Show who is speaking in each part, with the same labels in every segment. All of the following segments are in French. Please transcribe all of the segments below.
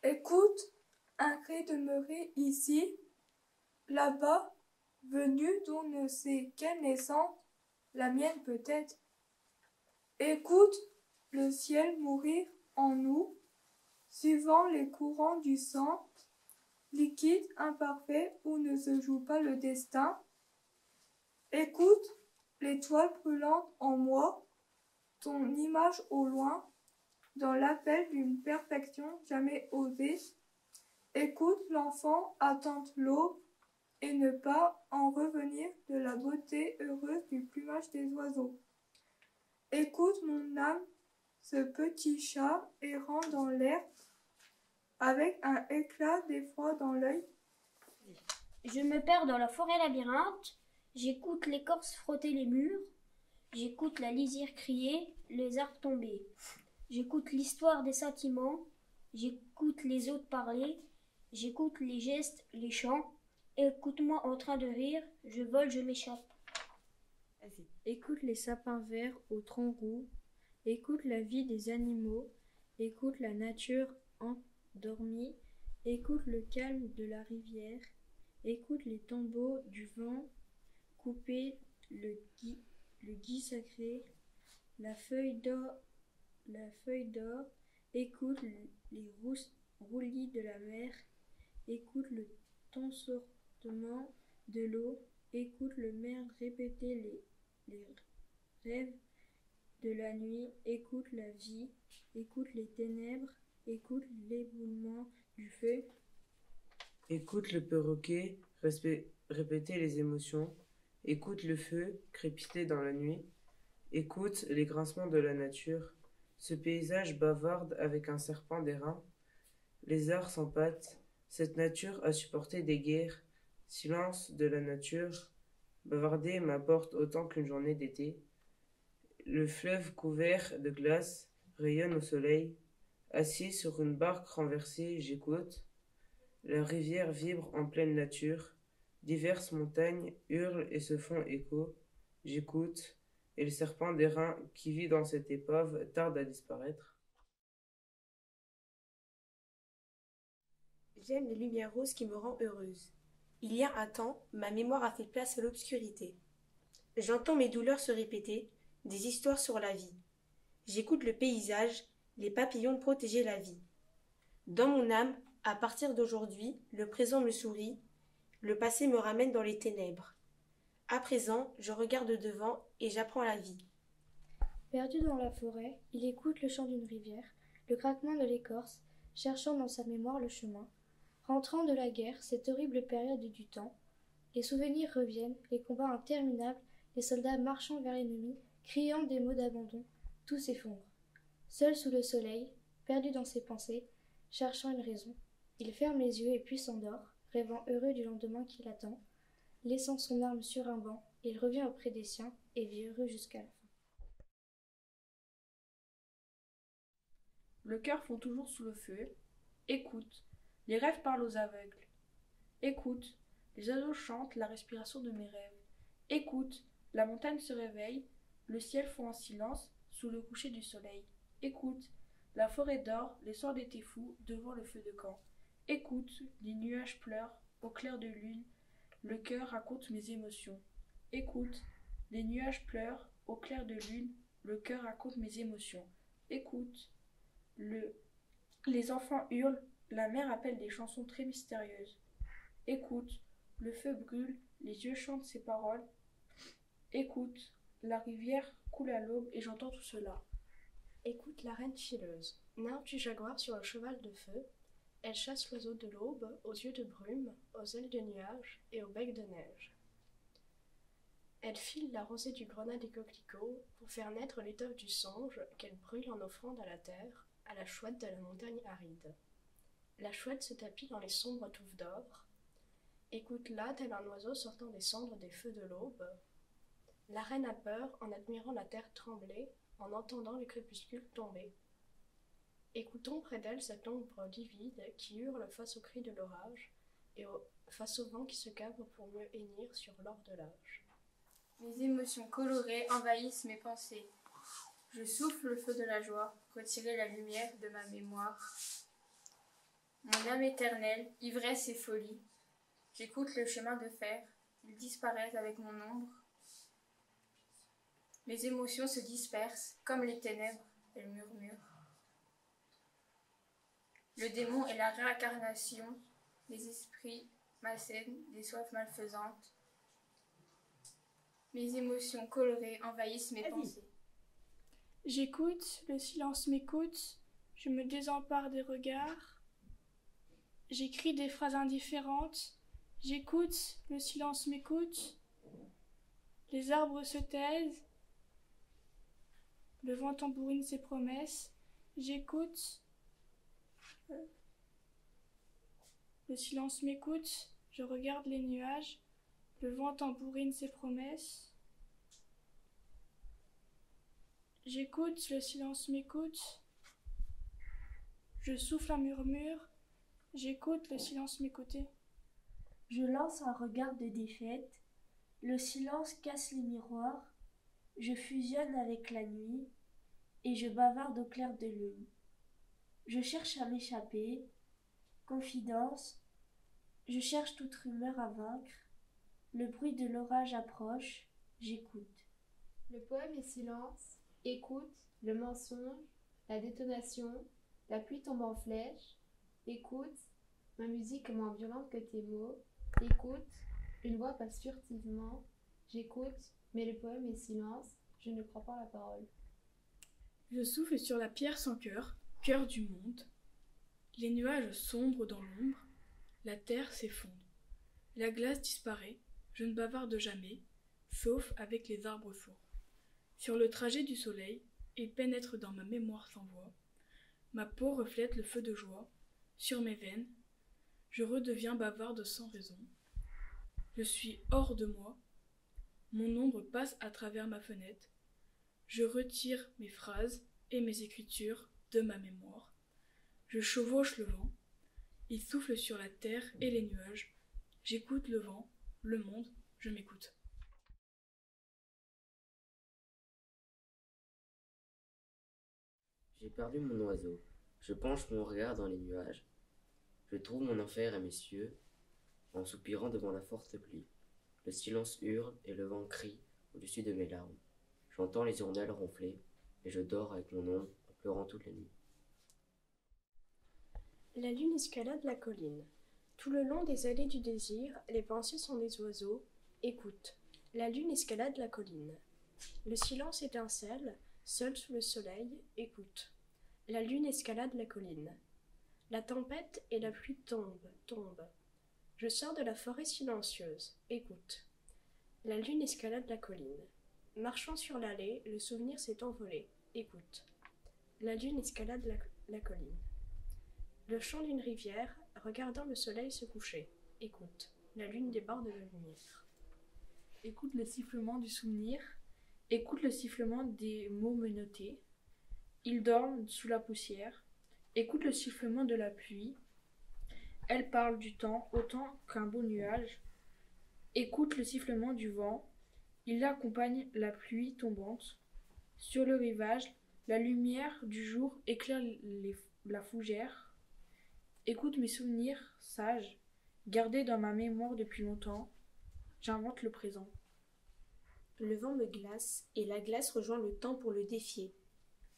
Speaker 1: Écoute, un cri demeurait ici, là-bas, venu d'on ne sait quelle naissance, la mienne peut-être. Écoute le ciel mourir en nous, suivant les courants du sang, liquide, imparfait, où ne se joue pas le destin. Écoute l'étoile brûlante en moi, ton image au loin, dans l'appel d'une perfection jamais osée. Écoute l'enfant attendre l'aube et ne pas en revenir de la beauté heureuse du plumage des oiseaux. Écoute mon âme, ce petit chat errant dans l'air, avec un éclat d'effroi dans l'œil.
Speaker 2: Je me perds dans la forêt labyrinthe, j'écoute l'écorce frotter les murs, j'écoute la lisière crier, les arbres tomber. J'écoute l'histoire des sentiments, j'écoute les autres parler, j'écoute les gestes, les chants. Écoute-moi en train de rire, je vole, je m'échappe.
Speaker 3: Écoute les sapins verts aux troncs roux, écoute la vie des animaux, écoute la nature endormie, écoute le calme de la rivière, écoute les tombeaux du vent couper le gui sacré, la feuille d'or, écoute les roulis de la mer, écoute le tonsortement de l'eau, écoute le maire répéter les rêves de la nuit, écoute la vie, écoute les ténèbres, écoute l'éboulement du feu.
Speaker 4: Écoute le perroquet répéter les émotions, écoute le feu crépiter dans la nuit, écoute les grincements de la nature, ce paysage bavarde avec un serpent d'airain, les arts sans pattes, cette nature a supporté des guerres, silence de la nature, bavarder m'apporte autant qu'une journée d'été. Le fleuve couvert de glace rayonne au soleil, assis sur une barque renversée, j'écoute. La rivière vibre en pleine nature, diverses montagnes hurlent et se font écho, j'écoute, et le serpent d'airain qui vit dans cette épave tarde à disparaître.
Speaker 5: J'aime les lumières roses qui me rendent heureuse. Il y a un temps, ma mémoire a fait place à l'obscurité. J'entends mes douleurs se répéter, des histoires sur la vie. J'écoute le paysage, les papillons protéger la vie. Dans mon âme, à partir d'aujourd'hui, le présent me sourit, le passé me ramène dans les ténèbres. À présent, je regarde devant et j'apprends la vie.
Speaker 6: Perdu dans la forêt, il écoute le chant d'une rivière, le craquement de l'écorce, cherchant dans sa mémoire le chemin. Rentrant de la guerre, cette horrible période du temps, les souvenirs reviennent, les combats interminables, les soldats marchant vers l'ennemi, criant des mots d'abandon, tout s'effondre. Seul sous le soleil, perdu dans ses pensées, cherchant une raison, il ferme les yeux et puis s'endort, rêvant heureux du lendemain qui l'attend. Laissant son arme sur un banc, il revient auprès des siens et vit heureux jusqu'à la fin.
Speaker 7: Le cœur fond toujours sous le feu. Écoute, les rêves parlent aux aveugles. Écoute, les oiseaux chantent la respiration de mes rêves. Écoute, la montagne se réveille, le ciel fond en silence sous le coucher du soleil. Écoute, la forêt dort, les soirs d'été fous devant le feu de camp. Écoute, les nuages pleurent au clair de lune, le cœur raconte mes émotions. Écoute, les nuages pleurent au clair de lune, le cœur raconte mes émotions. Écoute, les enfants hurlent, la mer appelle des chansons très mystérieuses. Écoute, le feu brûle, les yeux chantent ses paroles. Écoute, la rivière coule à l'aube et j'entends tout cela.
Speaker 8: Écoute la reine fileuse, nymphe du jaguar sur le cheval de feu. Elle chasse l'oiseau de l'aube, aux yeux de brume, aux ailes de nuages et au bec de neige. Elle file la rosée du grenat des coquelicots pour faire naître l'étoffe du songe qu'elle brûle en offrande à la terre, à la chouette de la montagne aride. La chouette se tapit dans les sombres touffes d'or. Écoute là, tel un oiseau sortant des cendres des feux de l'aube. La reine a peur en admirant la terre trembler, en entendant le crépuscule tomber. Écoutons près d'elle cette ombre livide qui hurle face au cri de l'orage et face au vent qui se cabre pour mieux hennir sur l'or de l'âge.
Speaker 9: Mes émotions colorées envahissent mes pensées. Je souffle le feu de la joie, retirer la lumière de ma mémoire. Mon âme éternelle, ivresse et folie. J'écoute le chemin de fer, il disparaît avec mon ombre. Mes émotions se dispersent, comme les ténèbres, elles murmurent. Le démon est la réincarnation des esprits malsaines, des soifs malfaisantes. Mes émotions colorées envahissent mes pensées.
Speaker 1: J'écoute, le silence m'écoute, je me désempare des regards. J'écris des phrases indifférentes, j'écoute, le silence m'écoute. Les arbres se taisent, le vent tambourine ses promesses, j'écoute. Le silence m'écoute, je regarde les nuages, le vent tambourine ses promesses. J'écoute, le silence m'écoute. Je souffle un murmure, j'écoute, le silence m'écouter.
Speaker 10: Je lance un regard de défaite, le silence casse les miroirs, je fusionne avec la nuit, et je bavarde au clair de lune. Je cherche à m'échapper, confidence, je cherche toute rumeur à vaincre, le bruit de l'orage approche, j'écoute.
Speaker 11: Le poème est silence, écoute, le mensonge, la détonation, la pluie tombe en flèche, écoute, ma musique est moins violente que tes mots, écoute, une voix passe furtivement, j'écoute, mais le poème est silence, je ne crois pas la parole.
Speaker 1: Je souffle sur la pierre sans cœur, cœur du monde. Les nuages sombrent dans l'ombre, la terre s'effondre. La glace disparaît, je ne bavarde jamais, sauf avec les arbres sourds. Sur le trajet du soleil, il pénètre dans ma mémoire sans voix. Ma peau reflète le feu de joie. Sur mes veines, je redeviens bavarde sans raison. Je suis hors de moi. Mon ombre passe à travers ma fenêtre. Je retire mes phrases et mes écritures de ma mémoire. Je chevauche le vent. Il souffle sur la terre et les nuages. J'écoute le vent, le monde, je m'écoute.
Speaker 12: J'ai perdu mon oiseau. Je penche mon regard dans les nuages. Je trouve mon enfer et mes cieux, en soupirant devant la forte pluie. Le silence hurle et le vent crie au-dessus de mes larmes. J'entends les hirondelles ronfler et je dors avec mon ombre en pleurant toute la nuit.
Speaker 8: La lune escalade la colline. Tout le long des allées du désir, les pensées sont des oiseaux. Écoute. La lune escalade la colline. Le silence étincelle, seul sous le soleil. Écoute. La lune escalade la colline. La tempête et la pluie tombent. Je sors de la forêt silencieuse. Écoute. La lune escalade la colline. Marchant sur l'allée, le souvenir s'est envolé. Écoute. La lune escalade la colline. Le chant d'une rivière, regardant le soleil se coucher. Écoute. La lune déborde de lumière.
Speaker 7: Écoute le sifflement du souvenir. Écoute le sifflement des mots menottés. Ils dorment sous la poussière. Écoute le sifflement de la pluie. Elle parle du temps autant qu'un beau nuage. Écoute le sifflement du vent. Il accompagne la pluie tombante. Sur le rivage, la lumière du jour éclaire la fougère. Écoute mes souvenirs sages, gardés dans ma mémoire depuis longtemps. J'invente le présent.
Speaker 5: Le vent me glace et la glace rejoint le temps pour le défier.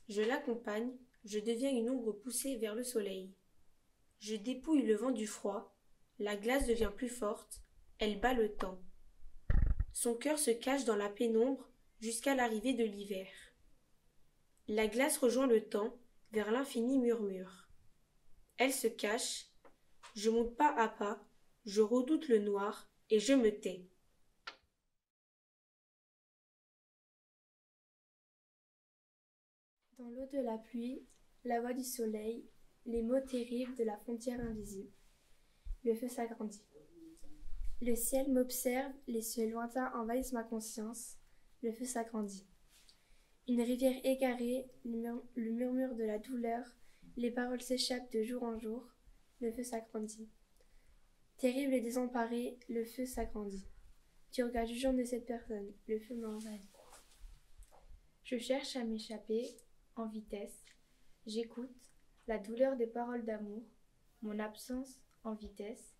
Speaker 5: Je l'accompagne, je deviens une ombre poussée vers le soleil. Je dépouille le vent du froid, la glace devient plus forte, elle bat le temps. Son cœur se cache dans la pénombre jusqu'à l'arrivée de l'hiver. La glace rejoint le temps, vers l'infini murmure. Elle se cache, je monte pas à pas, je redoute le noir et je me tais.
Speaker 6: Dans l'eau de la pluie, la voix du soleil, les mots terribles de la frontière invisible. Le feu s'agrandit. Le ciel m'observe, les cieux lointains envahissent ma conscience. Le feu s'agrandit. Une rivière égarée, le murmure de la douleur, les paroles s'échappent de jour en jour. Le feu s'agrandit. Terrible et désemparé, le feu s'agrandit. Tu regardes jugeant de cette personne, le feu m'envahit. Je cherche à m'échapper, en vitesse. J'écoute la douleur des paroles d'amour. mon absence en vitesse.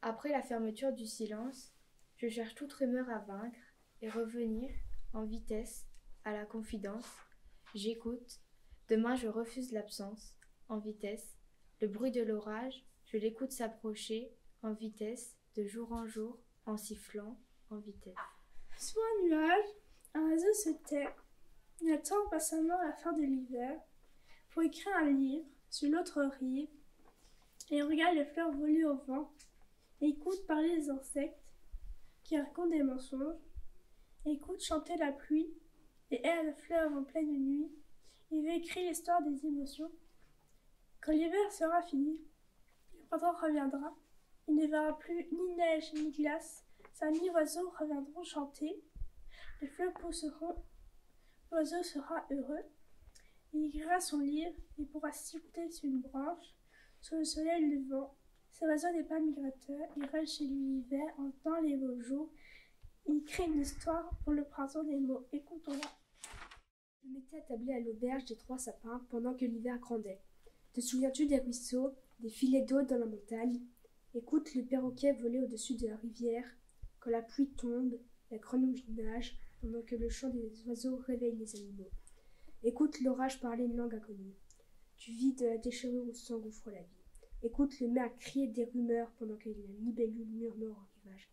Speaker 6: Après la fermeture du silence, je cherche toute rumeur à vaincre et revenir en vitesse à la confidence. J'écoute, demain je refuse l'absence en vitesse. Le bruit de l'orage, je l'écoute s'approcher en vitesse, de jour en jour, en sifflant en vitesse.
Speaker 10: Sous un nuage, un oiseau se tait. Il attend patiemment la fin de l'hiver pour écrire un livre sur l'autre rive. Et regarde les fleurs voler au vent. Écoute parler les insectes qui racontent des mensonges. Écoute chanter la pluie et elle fleuve en pleine nuit. Il veut écrire l'histoire des émotions. Quand l'hiver sera fini, le printemps reviendra. Il ne verra plus ni neige ni glace. Ses amis oiseaux reviendront chanter. Les fleurs pousseront. L'oiseau sera heureux. Il écrira son livre. Il pourra siffler sur une branche. Sous le soleil levant. Cet oiseau n'est pas migrateur. Il reste chez lui l'hiver en temps les beaux jours. Il crée une histoire pour le printemps des mots. Écoutons-la.
Speaker 13: Je m'étais attablé à l'auberge des 3 sapins pendant que l'hiver grandait. Te souviens-tu des ruisseaux, des filets d'eau dans la montagne? Écoute le perroquet voler au-dessus de la rivière. Quand la pluie tombe, la grenouille nage pendant que le chant des oiseaux réveille les animaux. Écoute l'orage parler une langue inconnue. Tu vis de la déchirure où s'engouffre la vie. Écoute le mer crier des rumeurs pendant que la libellule murmure au rivage.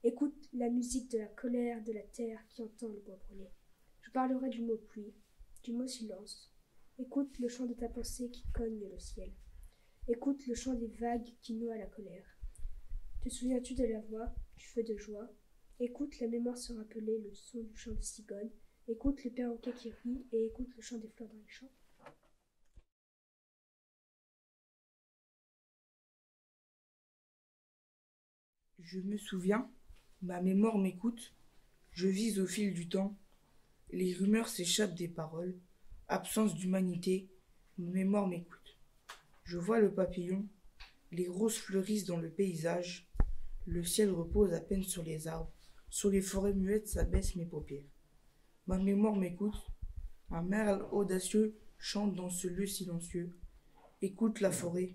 Speaker 13: Écoute la musique de la colère de la terre qui entend le bois brûler. Je parlerai du mot pluie, du mot silence. Écoute le chant de ta pensée qui cogne le ciel. Écoute le chant des vagues qui noient la colère. Te souviens-tu de la voix, du feu de joie? Écoute la mémoire se rappeler le son du chant des cigognes. Écoute le perroquet qui rit et écoute le chant des fleurs dans les champs.
Speaker 14: Je me souviens, ma mémoire m'écoute, je vise au fil du temps, les rumeurs s'échappent des paroles, absence d'humanité, ma mémoire m'écoute. Je vois le papillon, les roses fleurissent dans le paysage, le ciel repose à peine sur les arbres, sur les forêts muettes s'abaissent mes paupières. Ma mémoire m'écoute, un merle audacieux chante dans ce lieu silencieux, écoute la forêt,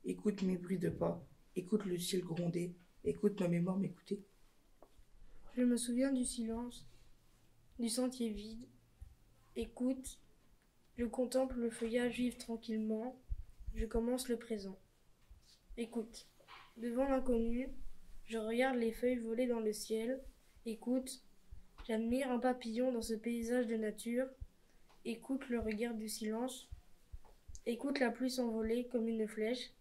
Speaker 14: écoute mes bruits de pas, écoute le ciel gronder, écoute ma mémoire m'écouter.
Speaker 3: Je me souviens du silence, du sentier vide. Écoute, je contemple le feuillage vivre tranquillement. Je commence le présent. Écoute, devant l'inconnu, je regarde les feuilles voler dans le ciel. Écoute, j'admire un papillon dans ce paysage de nature. Écoute le regard du silence. Écoute la pluie s'envoler comme une flèche.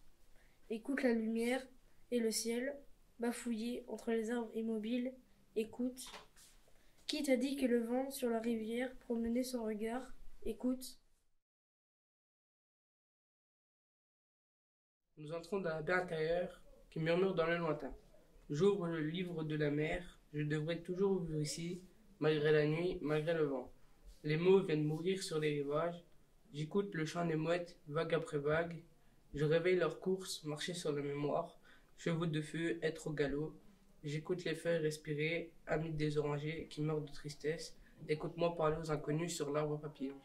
Speaker 3: Écoute la lumière et le ciel bafouillé entre les arbres immobiles. Écoute. Qui t'a dit que le vent sur la rivière promenait son regard? Écoute.
Speaker 4: Nous entrons dans la baie intérieure qui murmure dans le lointain. J'ouvre le livre de la mer, je devrais toujours vivre ici, malgré la nuit, malgré le vent. Les mots viennent mourir sur les rivages, j'écoute le chant des mouettes, vague après vague, je réveille leur course, marcher sur la mémoire, chevaux de feu, être au galop. J'écoute les feuilles respirer, amis des orangers qui meurent de tristesse. Écoute-moi parler aux inconnus sur l'arbre papillon.